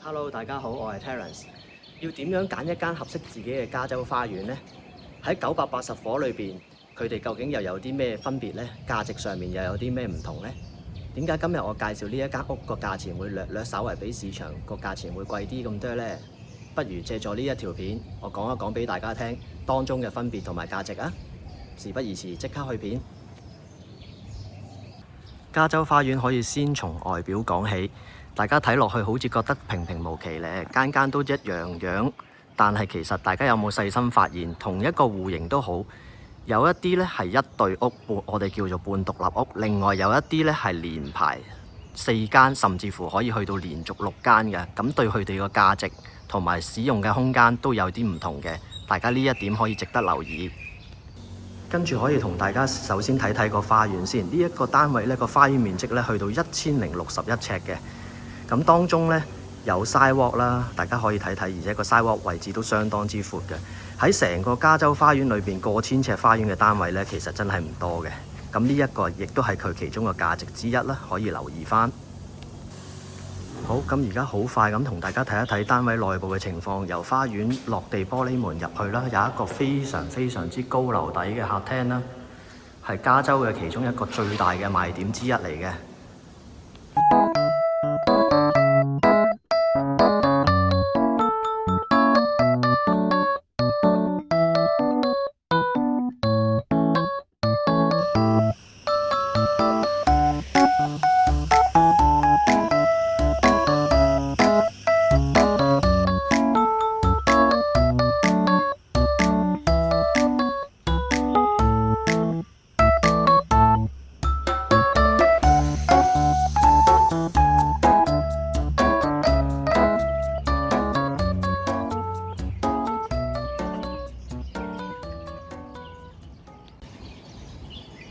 Hello，大家好，我係 Terence。要點樣揀一間合適自己嘅加州花園呢？喺980伙裏邊，佢哋究竟又有啲咩分別呢？價值上面又有啲咩唔同呢？點解今日我介紹呢一間屋個價錢會略稍為比市場個價錢會貴啲咁多呢？不如借助呢一條片，我講一講俾大家聽當中嘅分別同埋價值啊！事不宜遲，即刻去片。加州花園可以先從外表講起，大家睇落去好似覺得平平無奇咧，間間都一樣樣。但係其實大家有冇細心發現，同一個戶型都好，有一啲咧係一對屋，我哋叫做半獨立屋；另外有一啲咧係連排4間，甚至乎可以去到連續6間嘅。咁對佢哋個價值同埋使用嘅空間都有啲唔同嘅。大家呢一點可以值得留意。跟住可以同大家首先睇睇個花園先。呢一個單位呢個花園面積呢去到1061尺嘅。咁當中呢有 sidewalk 啦，大家可以睇睇，而且個 sidewalk 位置都相當之闊嘅。喺成個加州花園裏邊，過千尺花園嘅單位呢，其實真係唔多嘅。咁呢一個亦都係佢其中嘅價值之一啦，可以留意翻。好，咁而家好快咁同大家睇一睇單位內部嘅情況。由花園落地玻璃門入去啦，有一個非常之高樓底嘅客廳啦，係加州嘅其中一個最大嘅賣點之一嚟嘅。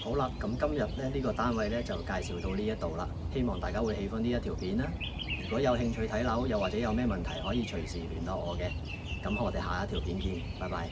好啦，咁今日呢個單位就介紹到呢一度啦，希望大家會喜歡呢一條片啦。如果有興趣睇樓，又或者有咩問題，可以隨時聯絡我嘅。咁我哋下一條片見，拜拜。